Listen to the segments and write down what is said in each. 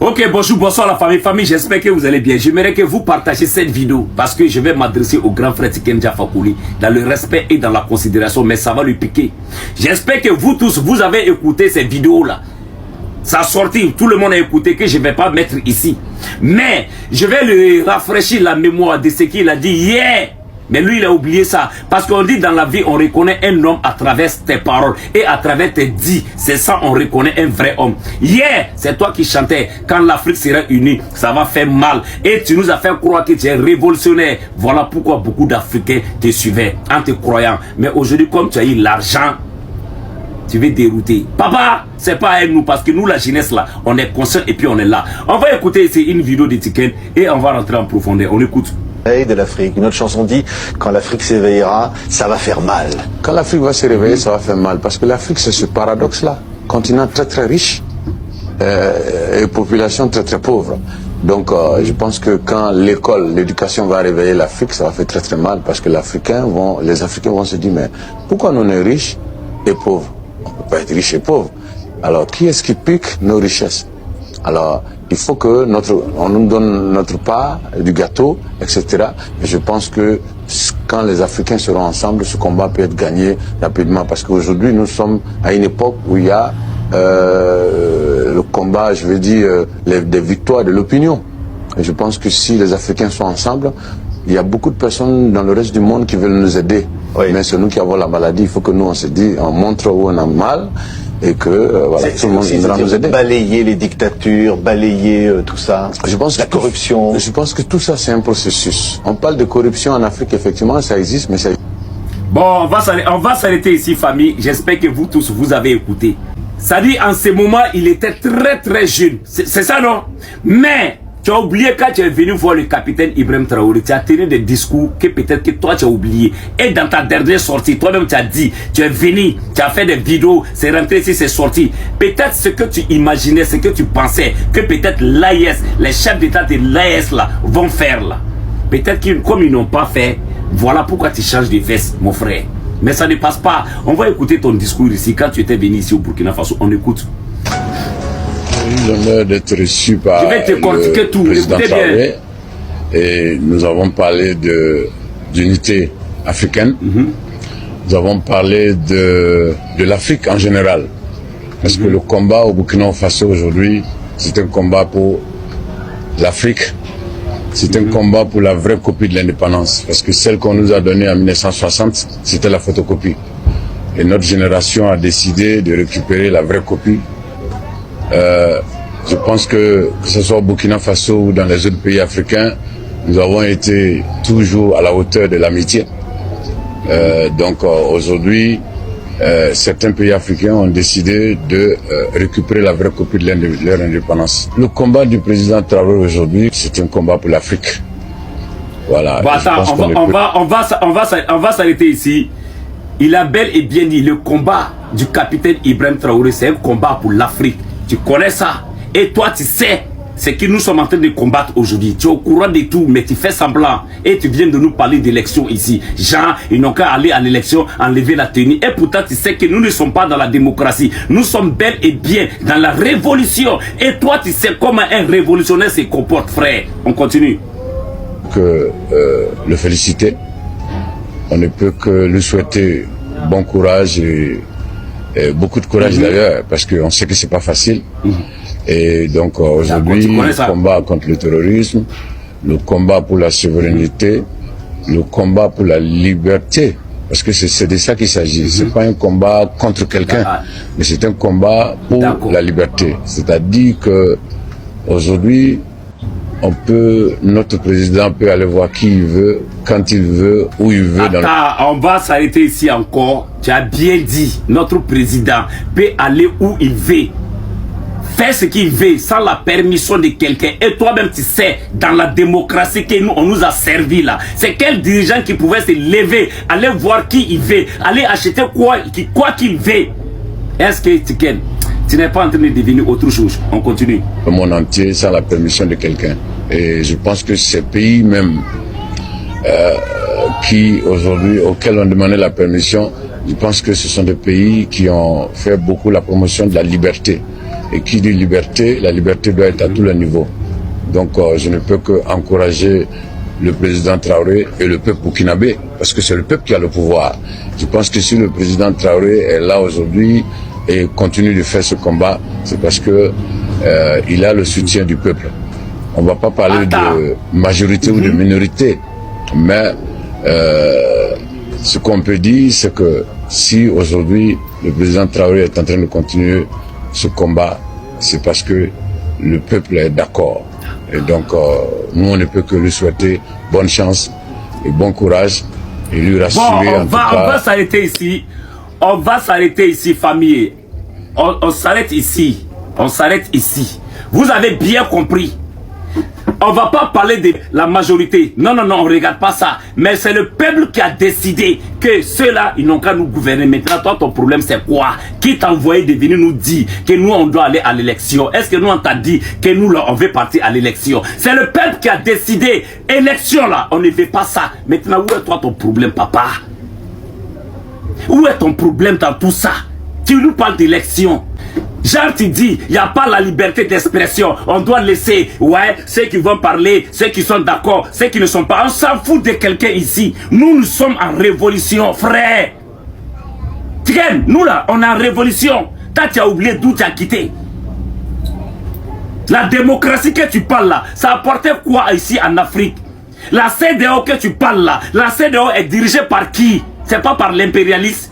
Ok, bonjour, bonsoir la famille. Famille, j'espère que vous allez bien. J'aimerais que vous partagiez cette vidéo parce que je vais m'adresser au grand frère Tiken Jah Fakoly dans le respect et dans la considération, mais ça va lui piquer. J'espère que vous tous, vous avez écouté ces vidéos-là. Ça a sorti, tout le monde a écouté, que je ne vais pas mettre ici. Mais je vais lui rafraîchir la mémoire de ce qu'il a dit hier. Mais lui, il a oublié ça. Parce qu'on dit dans la vie, on reconnaît un homme à travers tes paroles et à travers tes dits. C'est ça, on reconnaît un vrai homme. Hier, c'est toi qui chantais. Quand l'Afrique sera unie, ça va faire mal. Et tu nous as fait croire que tu es révolutionnaire. Voilà pourquoi beaucoup d'Africains te suivaient en te croyant. Mais aujourd'hui, comme tu as eu l'argent, tu veux dérouter. Papa, c'est pas avec nous parce que nous, la jeunesse là, on est conscient et puis on est là. On va écouter ici une vidéo de Tiken et on va rentrer en profondeur. On écoute. De l'Afrique. Une autre chanson dit quand l'Afrique s'éveillera, ça va faire mal. Quand l'Afrique va se réveiller, ça va faire mal parce que l'Afrique c'est ce paradoxe-là, continent très très riche et population très très pauvre. Donc je pense que quand l'école, l'éducation va réveiller l'Afrique, ça va faire très très mal parce que les Africains vont se dire mais pourquoi nous on est riches et pauvres? On ne peut pas être riche et pauvre. Alors qui est-ce qui pique nos richesses? Alors, il faut que on nous donne notre part du gâteau, etc. Et je pense que quand les Africains seront ensemble, ce combat peut être gagné rapidement. Parce qu'aujourd'hui, nous sommes à une époque où il y a le combat, je veux dire, des victoires de l'opinion. Et je pense que si les Africains sont ensemble, il y a beaucoup de personnes dans le reste du monde qui veulent nous aider. Oui. Mais c'est nous qui avons la maladie. Il faut que nous, on se dise, on montre où on a mal. Et que voilà, tout le monde viendra nous aider. Balayer les dictatures, balayer tout ça, la corruption. Je pense que tout ça c'est un processus. On parle de corruption en Afrique, effectivement, ça existe, mais ça... Bon, on va s'arrêter ici, famille. J'espère que vous tous, vous avez écouté. Ça dit, en ce moment, il était très très jeune. C'est ça, non? Mais... tu as oublié quand tu es venu voir le capitaine Ibrahim Traoré, tu as tenu des discours que peut-être que toi tu as oublié. Et dans ta dernière sortie, toi-même tu as dit, tu es venu, tu as fait des vidéos, c'est rentré ici, c'est sorti. Peut-être ce que tu imaginais, ce que tu pensais, que peut-être l'AIS, les chefs d'État de l'AIS là, vont faire là. Peut-être que comme ils n'ont pas fait, voilà pourquoi tu changes de veste, mon frère. Mais ça ne passe pas. On va écouter ton discours ici, quand tu étais venu ici au Burkina Faso, on écoute. J'ai l'honneur d'être reçu par le président Traoré et nous avons parlé d'unité africaine. Nous avons parlé de l'Afrique en général. Parce que le combat au Burkina Faso aujourd'hui, c'est un combat pour l'Afrique. C'est un combat pour la vraie copie de l'indépendance. Parce que celle qu'on nous a donnée en 1960, c'était la photocopie. Et notre génération a décidé de récupérer la vraie copie. Je pense que ce soit au Burkina Faso ou dans les autres pays africains, nous avons été toujours à la hauteur de l'amitié. Donc aujourd'hui, certains pays africains ont décidé de récupérer la vraie copie de leur indépendance. Le combat du président Traoré aujourd'hui, c'est un combat pour l'Afrique. Voilà. Bon, attends, on va s'arrêter ici. Il a bel et bien dit, le combat du capitaine Ibrahim Traoré, c'est un combat pour l'Afrique. Tu connais ça. Et toi, tu sais ce que nous sommes en train de combattre aujourd'hui. Tu es au courant de tout, mais tu fais semblant. Et tu viens de nous parler d'élection ici. Gens, ils n'ont qu'à aller à l'élection, enlever la tenue. Et pourtant, tu sais que nous ne sommes pas dans la démocratie. Nous sommes bel et bien dans la révolution. Et toi, tu sais comment un révolutionnaire se comporte, frère. On continue. Le féliciter. On ne peut que lui souhaiter bon courage et beaucoup de courage d'ailleurs, parce qu'on sait que c'est pas facile. Et donc aujourd'hui, le combat contre le terrorisme, le combat pour la souveraineté, le combat pour la liberté, parce que c'est de ça qu'il s'agit. C'est pas un combat contre quelqu'un, mais c'est un combat pour la liberté. C'est-à-dire que aujourd'hui, notre président peut aller voir qui il veut, quand il veut, où il veut. On va s'arrêter ici encore. Tu as bien dit, notre président peut aller où il veut, faire ce qu'il veut sans la permission de quelqu'un. Et toi-même, tu sais, dans la démocratie on nous a servi là, c'est quel dirigeant qui pouvait se lever, aller voir qui il veut, aller acheter quoi qu'il veut. Est-ce que tu n'es pas en train de devenir autre chose? On continue. Le monde entier sans la permission de quelqu'un. Et je pense que ces pays même qui aujourd'hui, auxquels on demandait la permission, je pense que ce sont des pays qui ont fait beaucoup la promotion de la liberté. Et qui dit liberté, la liberté doit être à tous les niveaux. Donc je ne peux qu'encourager le président Traoré et le peuple burkinabé, parce que c'est le peuple qui a le pouvoir. Je pense que si le président Traoré est là aujourd'hui et continue de faire ce combat, c'est parce que il a le soutien du peuple. On ne va pas parler de majorité ou de minorité, mais ce qu'on peut dire, c'est que si aujourd'hui le président Traoré est en train de continuer ce combat, c'est parce que le peuple est d'accord. Et donc, nous, on ne peut que lui souhaiter bonne chance et bon courage et lui rassurer. Bon, on va s'arrêter ici. On va s'arrêter ici, famille. On s'arrête ici. On s'arrête ici. Vous avez bien compris. On va pas parler de la majorité. Non, non, non, on regarde pas ça. Mais c'est le peuple qui a décidé que ceux-là, ils n'ont qu'à nous gouverner. Maintenant, toi, ton problème, c'est quoi? Qui t'a envoyé de venir nous dire que nous, on doit aller à l'élection? Est-ce que nous, on t'a dit que nous, là, on veut partir à l'élection? C'est le peuple qui a décidé. Élection, là, on ne veut pas ça. Maintenant, où est toi ton problème, papa? Où est ton problème dans tout ça? Tu nous parles d'élection. Genre, tu dis, il n'y a pas la liberté d'expression. On doit laisser, ouais, ceux qui vont parler, ceux qui sont d'accord, ceux qui ne sont pas. On s'en fout de quelqu'un ici. Nous sommes en révolution, frère. Tiens, nous là, on est en révolution. Toi, tu as oublié d'où tu as quitté. La démocratie que tu parles là, ça apportait quoi ici en Afrique? La CEDEAO que tu parles là, la CEDEAO est dirigée par qui? C'est pas par l'impérialisme.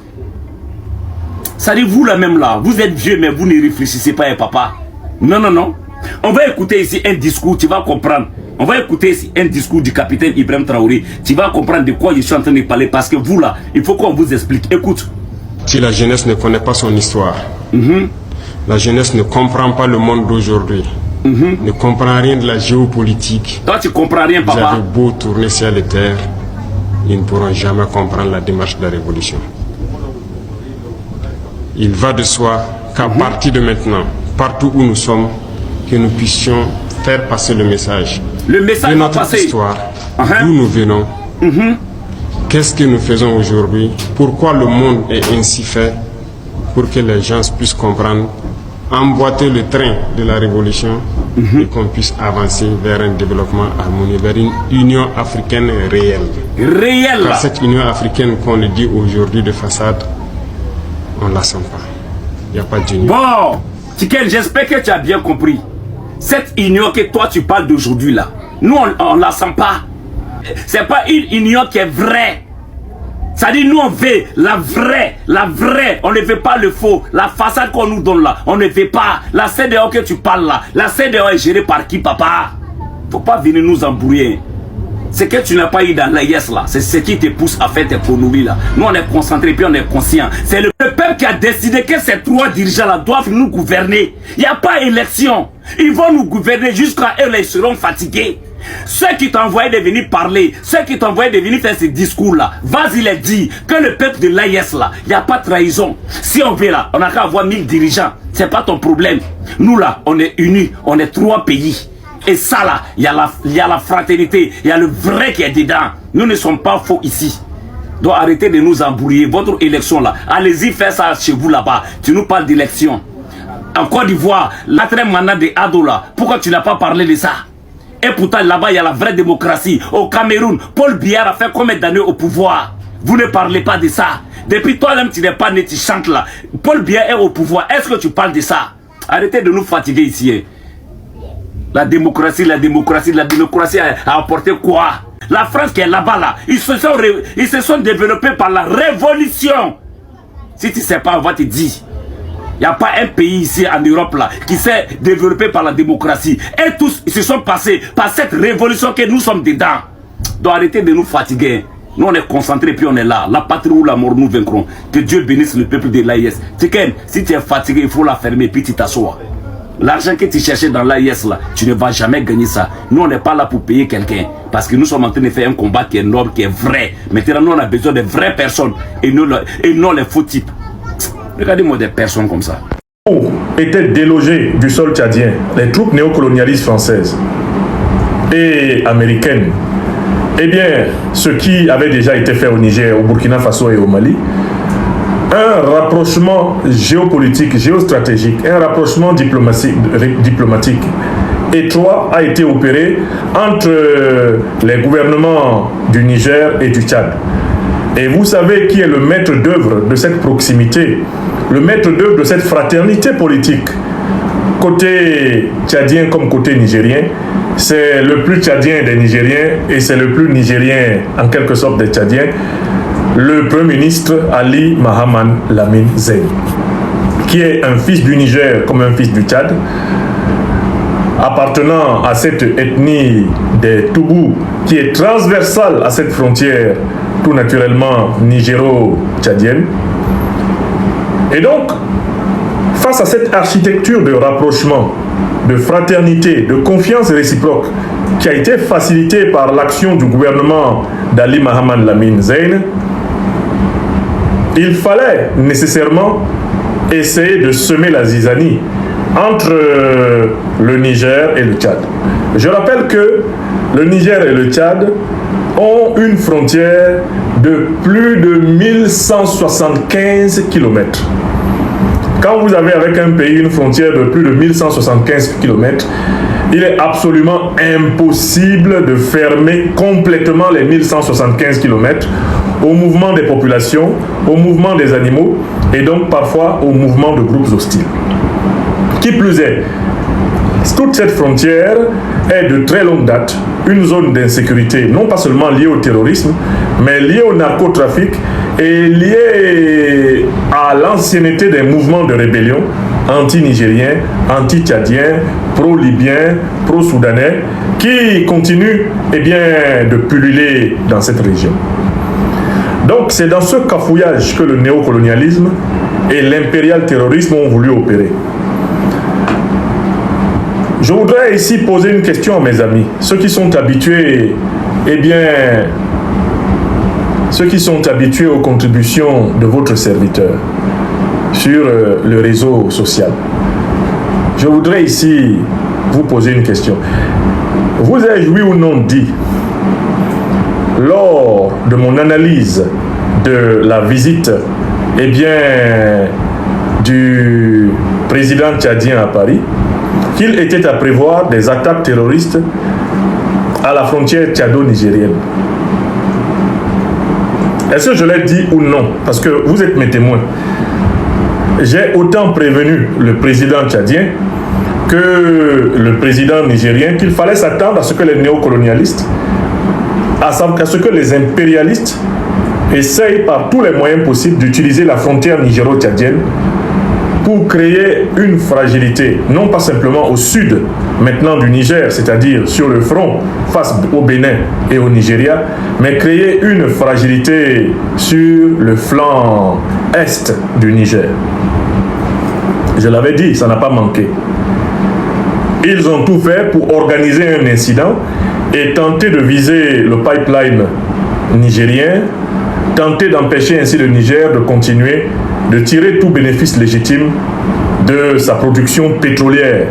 Ça dit, vous là même là, vous êtes vieux mais vous ne réfléchissez pas, hein, papa. Non, non, non. On va écouter ici un discours, tu vas comprendre. On va écouter ici un discours du capitaine Ibrahim Traoré. Tu vas comprendre de quoi je suis en train de parler. Parce que vous là, il faut qu'on vous explique. Écoute. Si la jeunesse ne connaît pas son histoire, la jeunesse ne comprend pas le monde d'aujourd'hui, ne comprend rien de la géopolitique. Toi tu comprends rien, papa. Vous avez beau tourner ciel et terre, ils ne pourront jamais comprendre la démarche de la révolution. Il va de soi qu'à partir de maintenant, partout où nous sommes, que nous puissions faire passer le message. Le message de notre passer. Histoire, d'où nous venons, qu'est-ce que nous faisons aujourd'hui, pourquoi le monde est ainsi fait, pour que les gens puissent comprendre, emboîter le train de la révolution et qu'on puisse avancer vers un développement harmonieux, vers une Union africaine réelle. Réelle. Car cette Union africaine qu'on le dit aujourd'hui de façade, on ne la sent pas. Il n'y a pas d'union. Bon, Tiken, j'espère que tu as bien compris. Cette union que toi tu parles d'aujourd'hui là, nous on ne la sent pas. C'est pas une union qui est vraie. Ça dit, nous on veut la vraie. On ne veut pas le faux. La façade qu'on nous donne là, on ne veut pas. La CEDEAO que tu parles là, la CEDEAO est gérée par qui, papa? Faut pas venir nous embrouiller. C'est que tu n'as pas eu dans l'AIS là, c'est ce qui te pousse à faire tes économies là. Nous on est concentrés puis on est conscient. C'est le peuple qui a décidé que ces trois dirigeants là doivent nous gouverner. Il n'y a pas élection. Ils vont nous gouverner jusqu'à eux là, ils seront fatigués. Ceux qui t'envoyaient de venir parler, ceux qui t'envoyaient de venir faire ces discours là, vas-y les dire que le peuple de l'AIS là, il n'y a pas de trahison. Si on veut là, on n'a qu'à avoir 1000 dirigeants. C'est pas ton problème. Nous là, on est unis, on est 3 pays. Et ça là, il y a la fraternité, il y a le vrai qui est dedans. Nous ne sommes pas faux ici. Donc arrêtez de nous embrouiller. Votre élection là, allez-y faire ça chez vous là-bas. Tu nous parles d'élection. En Côte d'Ivoire, l'autre mandat de Ado là, pourquoi tu n'as pas parlé de ça? Et pourtant là-bas, il y a la vraie démocratie. Au Cameroun, Paul Biya a fait combien d'années au pouvoir? Vous ne parlez pas de ça. Depuis toi-même, tu n'es pas né, tu chantes là. Paul Biya est au pouvoir. Est-ce que tu parles de ça? Arrêtez de nous fatiguer ici. Hein. La démocratie a apporté quoi? La France qui est là-bas, là, ils se sont développés par la révolution. Si tu ne sais pas, on va te dire. Il n'y a pas un pays ici en Europe là qui s'est développé par la démocratie. Et tous ils se sont passés par cette révolution que nous sommes dedans. Donc arrêtez de nous fatiguer. Nous on est concentrés puis on est là. La patrie ou la mort nous vaincrons. Que Dieu bénisse le peuple de l'AIS. Tiken, si tu es fatigué, il faut la fermer puis tu t'assois. L'argent que tu cherchais dans l'AIS là, tu ne vas jamais gagner ça. Nous on n'est pas là pour payer quelqu'un. Parce que nous sommes en train de faire un combat qui est noble, qui est vrai. Maintenant nous on a besoin de vraies personnes et non les faux types. Regardez-moi des personnes comme ça. Étaient délogés du sol tchadien, les troupes néocolonialistes françaises et américaines. Eh bien, ce qui avait déjà été fait au Niger, au Burkina Faso et au Mali, un rapprochement géopolitique, géostratégique, un rapprochement diplomatique étroit a été opéré entre les gouvernements du Niger et du Tchad. Et vous savez qui est le maître d'œuvre de cette proximité, le maître d'œuvre de cette fraternité politique, côté tchadien comme côté nigérien. C'est le plus tchadien des Nigériens et c'est le plus nigérien en quelque sorte des Tchadiens, le Premier ministre Ali Mahaman Lamine Zein, qui est un fils du Niger comme un fils du Tchad, appartenant à cette ethnie des Toubou qui est transversale à cette frontière tout naturellement nigéro-tchadienne. Et donc, face à cette architecture de rapprochement, de fraternité, de confiance réciproque qui a été facilitée par l'action du gouvernement d'Ali Mahaman Lamine Zein, il fallait nécessairement essayer de semer la zizanie entre le Niger et le Tchad. Je rappelle que le Niger et le Tchad ont une frontière de plus de 1175 km. Quand vous avez avec un pays une frontière de plus de 1175 km, il est absolument impossible de fermer complètement les 1175 km au mouvement des populations, au mouvement des animaux et donc parfois au mouvement de groupes hostiles. Qui plus est, toute cette frontière est de très longue date une zone d'insécurité, non pas seulement liée au terrorisme, mais liée au narcotrafic et liée à l'ancienneté des mouvements de rébellion anti-nigériens, anti-tchadiens, pro-libyens, pro-soudanais, qui continuent de pulluler dans cette région. Donc c'est dans ce cafouillage que le néocolonialisme et l'impérial terrorisme ont voulu opérer. Je voudrais ici poser une question à mes amis, ceux qui sont habitués, ceux qui sont habitués aux contributions de votre serviteur sur le réseau social. Je voudrais ici vous poser une question. Vous ai-je oui ou non dit, lors de mon analyse de la visite du président tchadien à Paris, qu'il était à prévoir des attaques terroristes à la frontière tchado-nigérienne? Est-ce que je l'ai dit ou non? Parce que vous êtes mes témoins. J'ai autant prévenu le président tchadien que le président nigérien qu'il fallait s'attendre à ce que les néocolonialistes, à ce que les impérialistes essayent par tous les moyens possibles d'utiliser la frontière nigéro-tchadienne pour créer une fragilité, non pas simplement au sud maintenant du Niger, c'est-à-dire sur le front face au Bénin et au Nigeria, mais créer une fragilité sur le flanc est du Niger. Je l'avais dit, ça n'a pas manqué. Ils ont tout fait pour organiser un incident et tenter de viser le pipeline nigérien, tenter d'empêcher ainsi le Niger de continuer de tirer tout bénéfice légitime de sa production pétrolière,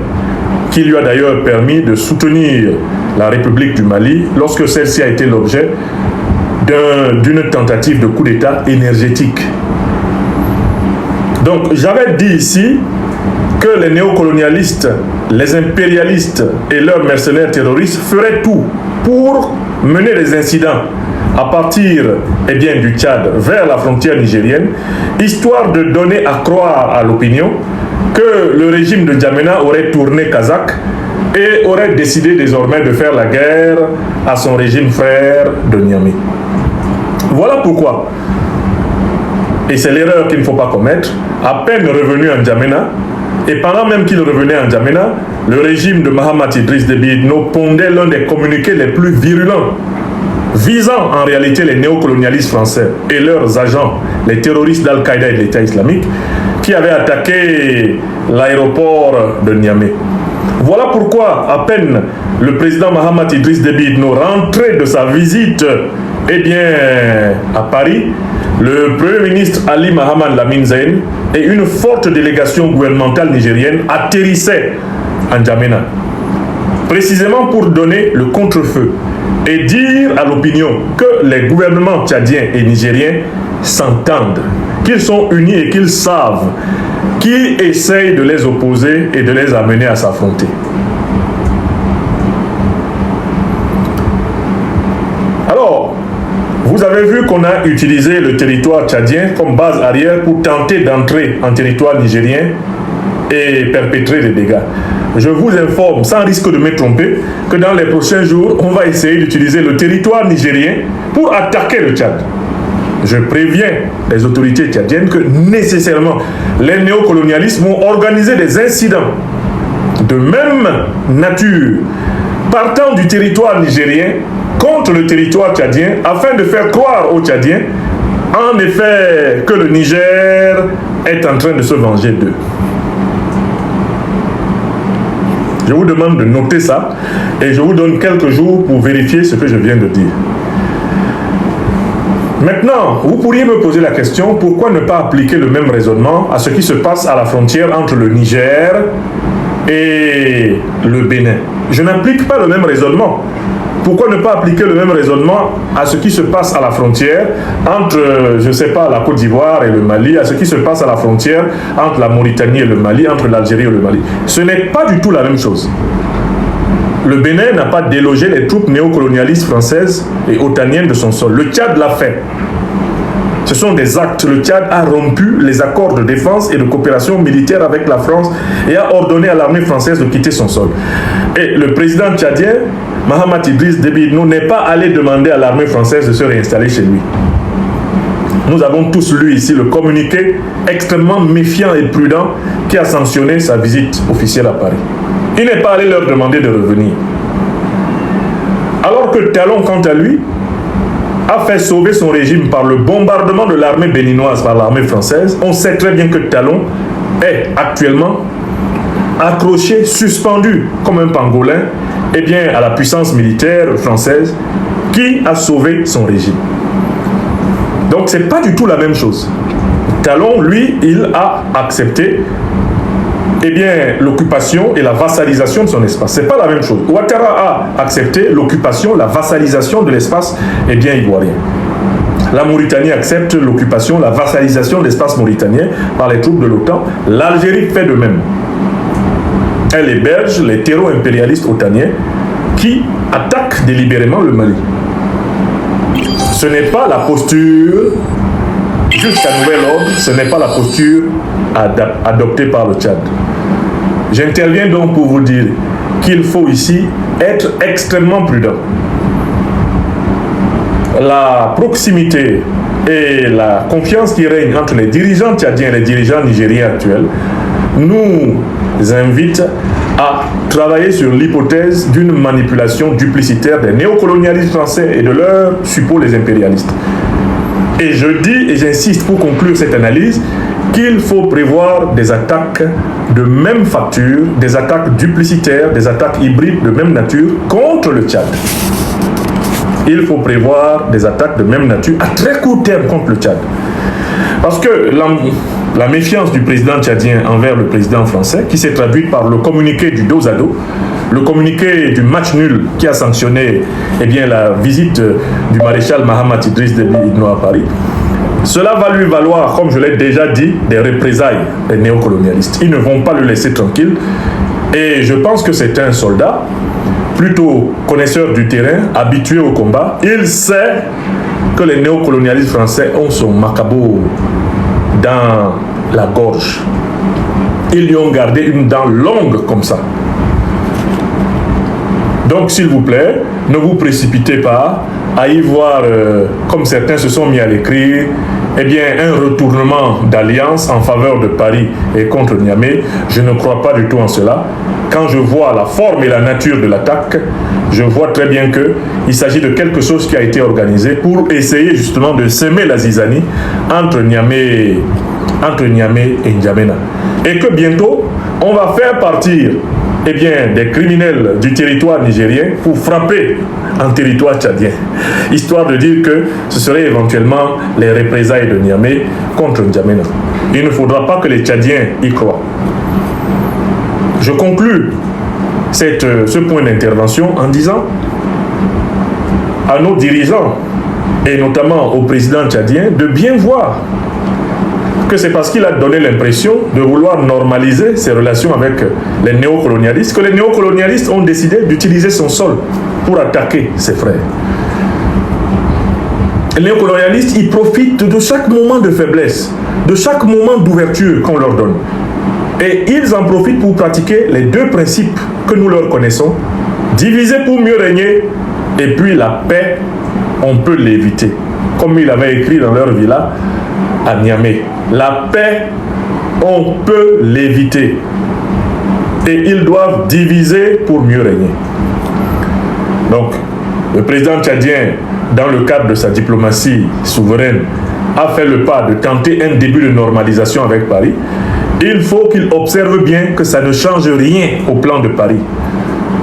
qui lui a d'ailleurs permis de soutenir la République du Mali lorsque celle-ci a été l'objet d'une tentative de coup d'État énergétique. Donc j'avais dit ici que les néocolonialistes, les impérialistes et leurs mercenaires terroristes feraient tout pour mener des incidents à partir du Tchad vers la frontière nigérienne, histoire de donner à croire à l'opinion que le régime de N'Djamena aurait tourné kazakh et aurait décidé désormais de faire la guerre à son régime frère de Niamey. Voilà pourquoi, et c'est l'erreur qu'il ne faut pas commettre, à peine revenu à N'Djamena, et pendant même qu'il revenait à N'Djamena, le régime de Mahamat Idriss Déby Itno pondait l'un des communiqués les plus virulents, visant en réalité les néocolonialistes français et leurs agents, les terroristes d'Al-Qaïda et de l'État islamique, qui avaient attaqué l'aéroport de Niamey. Voilà pourquoi, à peine le président Mahamat Idriss Déby Itno rentré de sa visite à Paris, le Premier ministre Ali Mahaman Lamine Zein et une forte délégation gouvernementale nigérienne atterrissaient à N'Djamena, précisément pour donner le contre-feu et dire à l'opinion que les gouvernements tchadiens et nigériens s'entendent qu'ils sont unis et qu'ils savent qui essaye de les opposer et de les amener à s'affronter. Alors, vous avez vu qu'on a utilisé le territoire tchadien comme base arrière pour tenter d'entrer en territoire nigérien et perpétrer des dégâts. Je vous informe, sans risque de me tromper, que dans les prochains jours, on va essayer d'utiliser le territoire nigérien pour attaquer le Tchad. Je préviens les autorités tchadiennes que nécessairement les néocolonialistes vont organiser des incidents de même nature partant du territoire nigérien contre le territoire tchadien afin de faire croire aux Tchadiens en effet que le Niger est en train de se venger d'eux. Je vous demande de noter ça et je vous donne quelques jours pour vérifier ce que je viens de dire. Maintenant, vous pourriez me poser la question, pourquoi ne pas appliquer le même raisonnement à ce qui se passe à la frontière entre le Niger et le Bénin? Je n'applique pas le même raisonnement. Pourquoi ne pas appliquer le même raisonnement à ce qui se passe à la frontière entre, je ne sais pas, la Côte d'Ivoire et le Mali, à ce qui se passe à la frontière entre la Mauritanie et le Mali, entre l'Algérie et le Mali? Ce n'est pas du tout la même chose. Le Bénin n'a pas délogé les troupes néocolonialistes françaises et otaniennes de son sol. Le Tchad l'a fait. Ce sont des actes. Le Tchad a rompu les accords de défense et de coopération militaire avec la France et a ordonné à l'armée française de quitter son sol. Et le président tchadien, Mahamat Idriss Déby Itno, n'est pas allé demander à l'armée française de se réinstaller chez lui. Nous avons tous lu ici le communiqué extrêmement méfiant et prudent qui a sanctionné sa visite officielle à Paris. Il n'est pas allé leur demander de revenir. Alors que Talon, quant à lui, a fait sauver son régime par le bombardement de l'armée béninoise par l'armée française, on sait très bien que Talon est actuellement accroché, suspendu comme un pangolin, eh bien, à la puissance militaire française qui a sauvé son régime. Donc, ce n'est pas du tout la même chose. Talon, lui, il a accepté eh bien, l'occupation et la vassalisation de son espace. Ce n'est pas la même chose. Ouattara a accepté l'occupation, la vassalisation de l'espace eh bien, ivoirien. La Mauritanie accepte l'occupation, la vassalisation de l'espace mauritanien par les troupes de l'OTAN. L'Algérie fait de même. Elle héberge les terreaux impérialistes otaniens qui attaquent délibérément le Mali. Ce n'est pas la posture, jusqu'à nouvel ordre, ce n'est pas la posture adoptée par le Tchad. J'interviens donc pour vous dire qu'il faut ici être extrêmement prudent. La proximité et la confiance qui règne entre les dirigeants tchadiens et les dirigeants nigériens actuels nous invite à travailler sur l'hypothèse d'une manipulation duplicitaire des néocolonialistes français et de leurs suppôts les impérialistes. Et je dis et j'insiste pour conclure cette analyse qu'il faut prévoir des attaques de même facture, des attaques duplicitaires, des attaques hybrides de même nature contre le Tchad. Il faut prévoir des attaques de même nature à très court terme contre le Tchad. Parce que la méfiance du président tchadien envers le président français, qui s'est traduite par le communiqué du dos à dos, le communiqué du match nul qui a sanctionné eh bien, la visite du maréchal Mahamat Idriss Déby Itno à Paris, cela va lui valoir, comme je l'ai déjà dit, des représailles des néocolonialistes. Ils ne vont pas le laisser tranquille. Et je pense que c'est un soldat, plutôt connaisseur du terrain, habitué au combat. Il sait que les néocolonialistes français ont son macabo dans la gorge. Ils lui ont gardé une dent longue comme ça. Donc, s'il vous plaît, ne vous précipitez pas à y voir, comme certains se sont mis à l'écrire, eh bien, un retournement d'alliance en faveur de Paris et contre Niamey. Je ne crois pas du tout en cela. Quand je vois la forme et la nature de l'attaque, je vois très bien qu'il s'agit de quelque chose qui a été organisé pour essayer justement de semer la zizanie entre Niamey et N'Djamena. Et que bientôt, on va faire partir eh bien, des criminels du territoire nigérien pour frapper en territoire tchadien, histoire de dire que ce serait éventuellement les représailles de Niamey contre N'Djamena. Il ne faudra pas que les Tchadiens y croient. Je conclus ce point d'intervention en disant à nos dirigeants, et notamment au président tchadien, de bien voir que c'est parce qu'il a donné l'impression de vouloir normaliser ses relations avec les néocolonialistes que les néocolonialistes ont décidé d'utiliser son sol pour attaquer ses frères. Les néocolonialistes, ils profitent de chaque moment de faiblesse, de chaque moment d'ouverture qu'on leur donne. Et ils en profitent pour pratiquer les deux principes que nous leur connaissons. Diviser pour mieux régner, et puis la paix, on peut l'éviter. Comme il avait écrit dans leur villa à Niamey. La paix, on peut l'éviter. Et ils doivent diviser pour mieux régner. Donc, le président tchadien, dans le cadre de sa diplomatie souveraine, a fait le pas de tenter un début de normalisation avec Paris. Il faut qu'il observe bien que ça ne change rien au plan de Paris.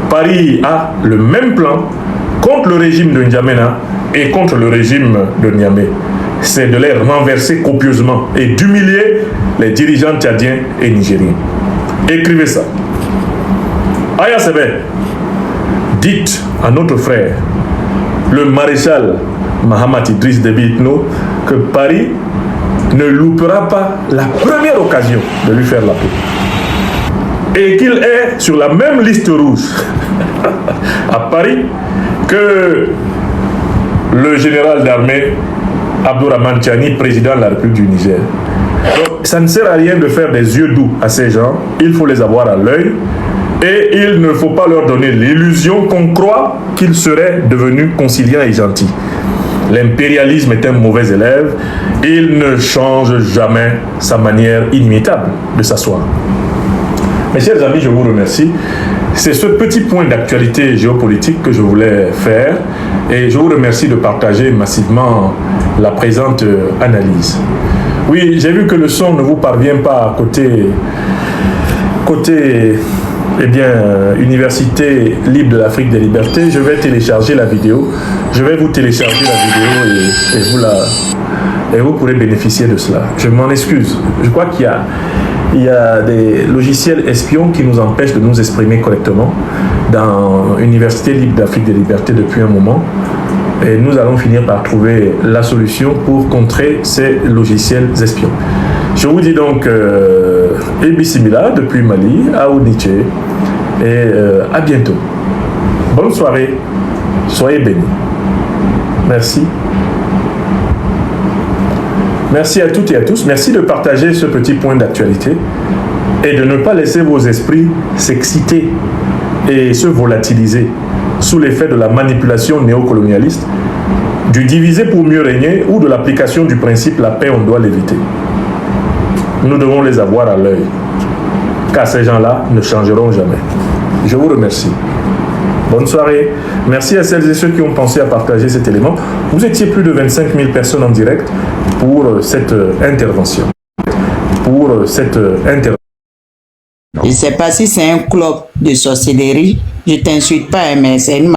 Paris a le même plan contre le régime de N'Djamena et contre le régime de Niamey. C'est de les renverser copieusement et d'humilier les dirigeants tchadiens et nigériens. Écrivez ça. Aya Sebe, dites à notre frère, le maréchal Mahamat Idriss Déby Itno, que Paris ne loupera pas la première occasion de lui faire la paix. Et qu'il est sur la même liste rouge à Paris que le général d'armée Abdourahmane Tiani, président de la République du Niger. Donc, ça ne sert à rien de faire des yeux doux à ces gens, il faut les avoir à l'œil et il ne faut pas leur donner l'illusion qu'on croit qu'ils seraient devenus conciliants et gentils. L'impérialisme est un mauvais élève, il ne change jamais sa manière inimitable de s'asseoir. Mes chers amis, je vous remercie. C'est ce petit point d'actualité géopolitique que je voulais faire et je vous remercie de partager massivement la présente analyse. Oui, j'ai vu que le son ne vous parvient pas côté Université Libre de l'Afrique des Libertés. Je vais télécharger la vidéo. Je vais vous télécharger la vidéo et vous pourrez bénéficier de cela. Je m'en excuse. Je crois qu'il y a des logiciels espions qui nous empêchent de nous exprimer correctement dans l'Université Libre d'Afrique des Libertés depuis un moment. Et nous allons finir par trouver la solution pour contrer ces logiciels espions. Je vous dis donc Ebissimila depuis Mali, à Ouniche, et à bientôt. Bonne soirée, soyez bénis. Merci. Merci à toutes et à tous. Merci de partager ce petit point d'actualité et de ne pas laisser vos esprits s'exciter et se volatiliser sous l'effet de la manipulation néocolonialiste, du diviser pour mieux régner ou de l'application du principe la paix, on doit l'éviter. Nous devons les avoir à l'œil, car ces gens-là ne changeront jamais. Je vous remercie. Bonne soirée. Merci à celles et ceux qui ont pensé à partager cet élément. Vous étiez plus de 25 000 personnes en direct pour cette intervention. Je ne sais pas si c'est un club de sorcellerie. Je ne t'insulte pas, mais c'est une